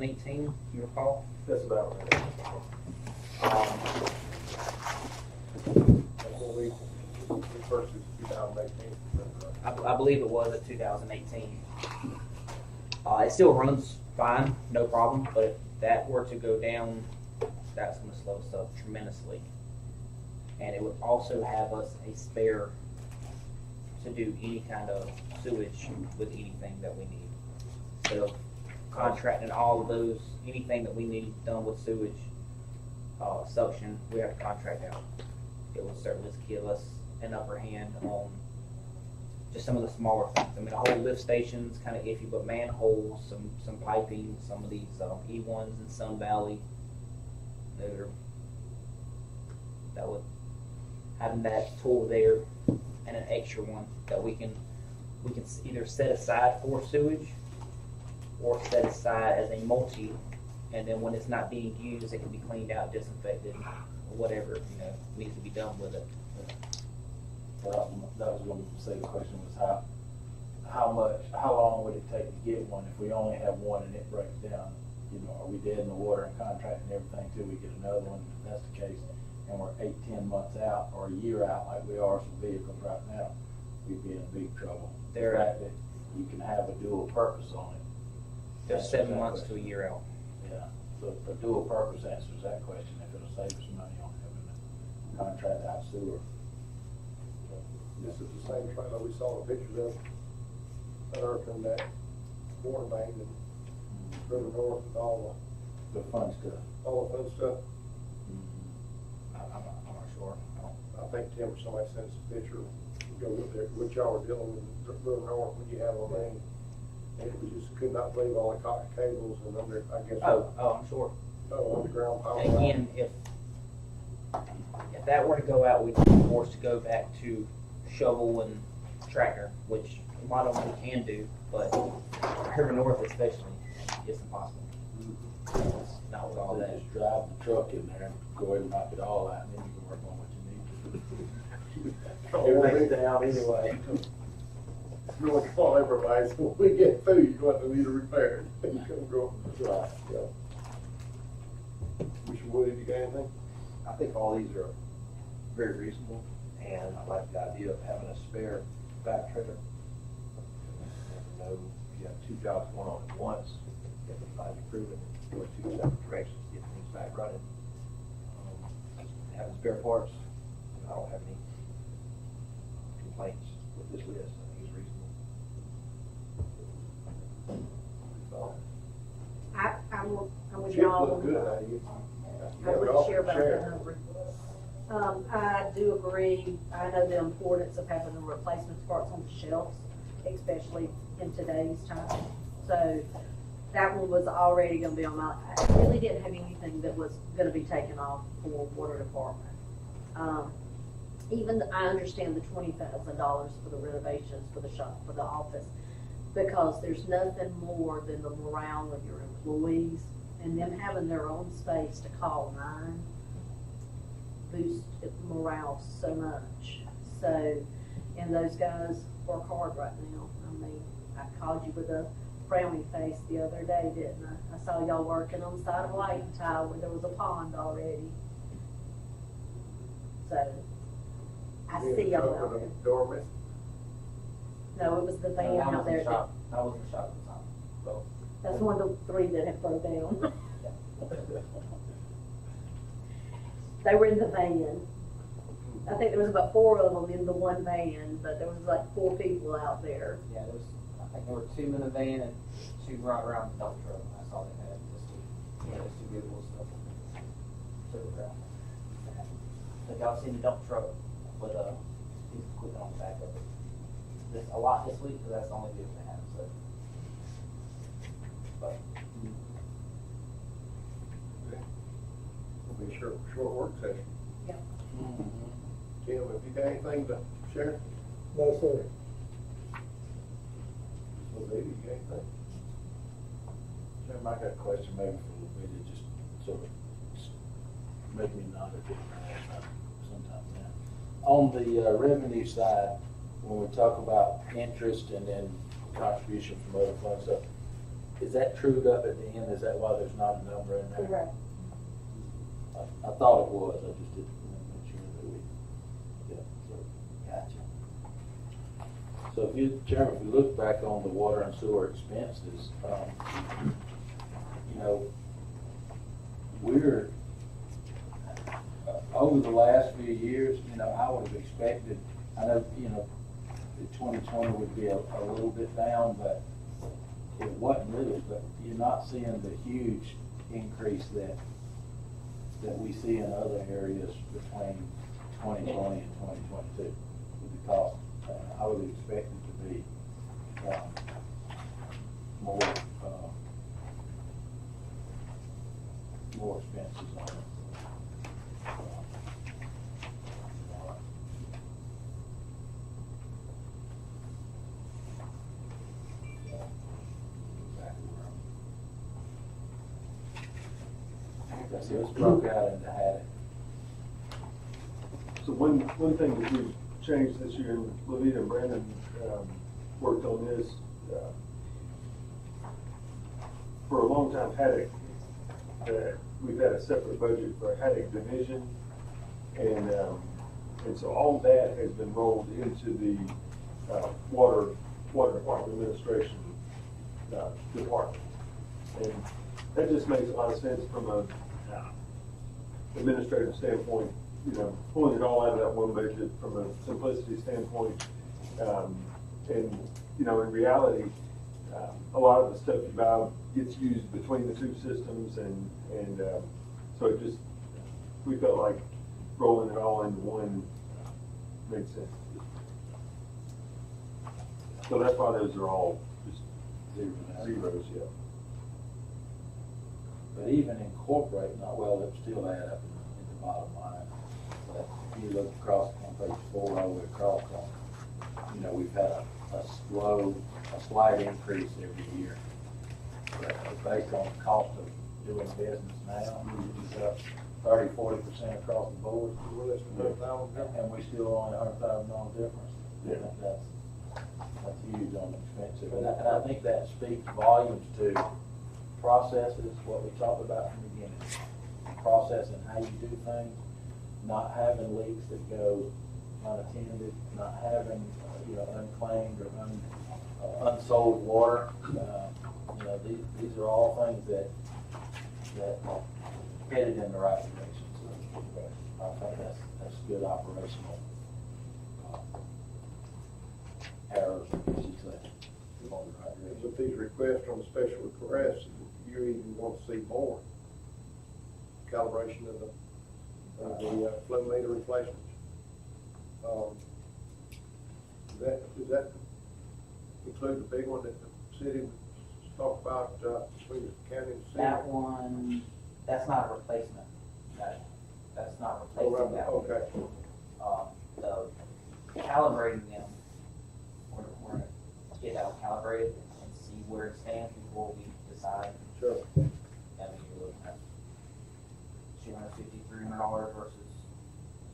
2018, you recall? That's about right. That's what we purchased 2018. I believe it was at 2018. It still runs fine, no problem, but if that were to go down, that's going to slow us up tremendously. And it would also have us a spare to do any kind of sewage with anything that we need. Instead of contracting all of those, anything that we need done with sewage suction, we have to contract out. It would certainly give us an upper hand on just some of the smaller things. I mean, the whole lift station's kind of iffy, but manholes, some piping, some of these E1s in Sun Valley, that would, having that tool there and an extra one that we can either set aside for sewage or set aside as a multi, and then when it's not being used, it can be cleaned out, disinfected, or whatever needs to be done with it. Well, that was going to say the question was how long would it take to get one if we only have one and it breaks down? Are we dead in the water and contracting everything till we get another one? If that's the case, and we're 8-10 months out or a year out like we are some vehicles right now, we'd be in big trouble. The fact that you can have a dual purpose on it. They're 7 months to a year out. Yeah, so a dual purpose answers that question, if it'll save us money on having a contract out sewer. This is the same trailer we saw the pictures of, unearthing that water main and River North and all The fun stuff. the fun stuff. I'm not sure. I think Tim or somebody sent us a picture, go with there, what y'all were dealing with River North when you have a main. And it was just, could not believe all the cotton cables and under, I guess. I'm sure. Underground power. And again, if that were to go out, we'd be forced to go back to shovel and tractor, which a lot of them we can do, but River North especially, it's impossible. It's not with all that. Just drive the truck in there and go ahead and knock it all out, and then you can work on what you need to do. Everything's down anyway. Really call everybody, so when we get through, you're going to need a repair. You couldn't go. That's right. Yeah. Mr. Woody, you got anything? I think all these are very reasonable, and I like the idea of having a spare back trailer. And if you have two jobs going on at once, you have to find and prove it, go in two separate directions, to get things back running. Having spare parts, I don't have any complaints with this list. I think it's reasonable. So, I'm with Chip y'all. looked good out of you. I wouldn't share about that number. I do agree. I know the importance of having the replacement parts on the shelves, especially in today's time. So that one was already going to be on my, I really didn't have anything that was going to be taken off for water department. Even I understand the $20,000 for the renovations for the shop, for the office, because there's nothing more than the morale of your employees and them having their own space to call 9 boost morale so much. So, and those guys work hard right now. I mean, I called you with a frowny face the other day, didn't I? I saw y'all working on the side of Lake Tile where there was a pond already. So, I see y'all out there. Doorman. No, it was the van out there. That was the shop at the time. So, That's one of the 3 that have broke down. They were in the van. I think there was about 4 of them in the one van, but there was like 4 people out there. yeah, I think there were 2 in the van and 2 right around the dump truck. That's all they had. Just 2 vehicles. So, y'all seen the dump truck with a piece of equipment on the back of it. A lot this week, because that's the only vehicle they have. So, but It'll be a short work session. Yep. Tim, have you got anything to share? No, sir. Well, David, you got anything? Jim, I got a question maybe for the video, just sort of make me nod at it sometime now. On the revenue side, when we talk about interest and then contribution from other funds, stuff, Is that trued up at the end? Is that why there's not a number in there? Correct. I thought it was, I just didn't make sure that we, yeah, so, gotcha. So if you, Chairman, if we look back on the water and sewer expenses, you know, we're, over the last few years, you know, I would have expected, I know, you know, the 2020 would be a little bit down, but it wasn't really, but you're not seeing the huge increase that we see in other areas between 2020 and 2022 with the cost. I would expect it to be more expenses on it. So it's broke out into Haddock. So one thing that we've changed this year, and Levita and Brandon worked on this, for a long time Haddock, we've had a separate budget for Haddock Division, and so all that has been rolled into the water department administration department. And that just makes a lot of sense from a administrative standpoint, you know, pulling it all out of that one budget from a simplicity standpoint. And, you know, in reality, a lot of the stuff you buy gets used between the two systems, and so it just, we felt like rolling it all into one made sense. So that's why those are all just zeros, yeah. But even incorporating, well, it still add up in the bottom line. But if you look across on page 4, all the way across, you know, we've had a slight increase every year. But based on the cost of doing business now, it's up 30-40% across the board. Well, that's $100,000. And we still only $100,000 difference. Yeah. That's huge on the expensive. And I think that speaks volumes to processes, what we talked about from the beginning. Processing how you do things, not having leaks that go unattended, not having, you know, unclaimed or unsold water. You know, these are all things that headed in the right direction. So I think that's good operational errors, I guess you'd say, on the right direction. With these requests on the special requests, you even want to see more calibration of the flow meter replacements. Does that include the big one that the city talked about, between the county and the city? That one, that's not a replacement. That's not replacing that one. Okay. The calibrating them, we're gonna get that calibrated and see where it stands before we decide. Sure. I mean, you're looking at $250, $300 versus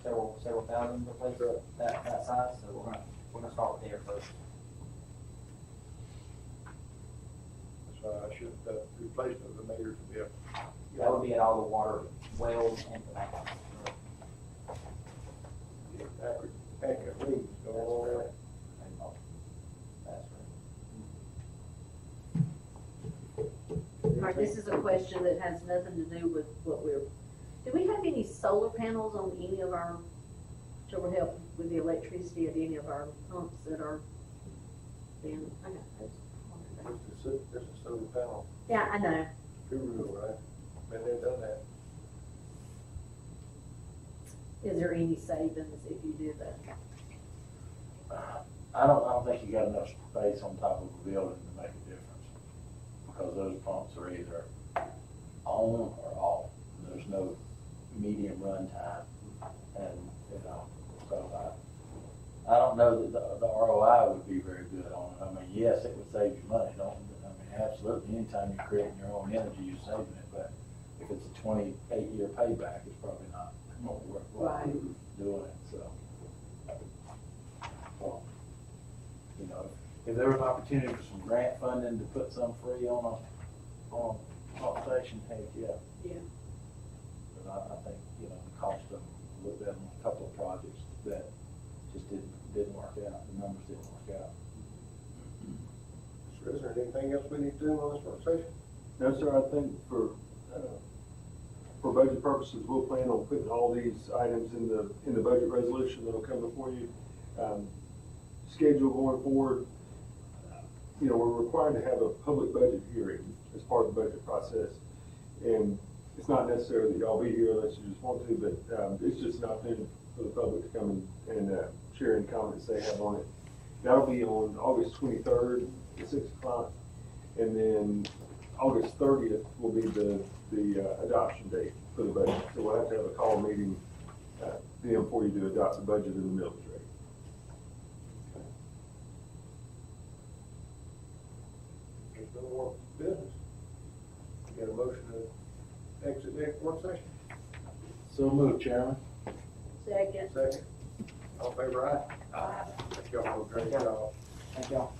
several thousand to replace Sure. that size. So we're gonna start there first. So I should, replacement of the meters would be That would be at all the water wells and the bank. accurate readings going on there. That's right. All right, this is a question that has nothing to do with what do we have any solar panels on any of our, to help with the electricity of any of our pumps that are being, I got those. This is solar panel, Yeah, I know. guru, right? Been there, done that. Is there any savings if you do that? I don't think you got enough space on top of a building to make a difference, because those pumps are either on or off. There's no medium run time, and, you know, so I don't know that the ROI would be very good on it. I mean, yes, it would save you money, absolutely, anytime you're creating your own energy, you're saving it, but if it's a 28-year payback, it's probably not worthwhile doing it, so. You know, if there was an opportunity for some grant funding to put some free on a Compensation, heck, yeah. Yeah. But I think, you know, the cost of, looked at a couple of projects that just didn't work out, the numbers didn't work out. So is there anything else we need to do on this work session? No, sir, I think for budget purposes, we'll plan on putting all these items in the budget resolution that'll come before you. Schedule going forward, you know, we're required to have a public budget hearing as part of the budget process. And it's not necessary that y'all be here unless you just want to, but it's just an opportunity for the public to come and share any comments they have on it. That'll be on August 23rd at 6 o'clock. And then August 30th will be the adoption date for the budget. So we'll have to have a call meeting then for you to adopt the budget in the millage rate. There's no more business. You got a motion to exit the work session? So moved, Chairman. Second. Second. All in favor, aye? Aye. Y'all have a great job. Thank y'all.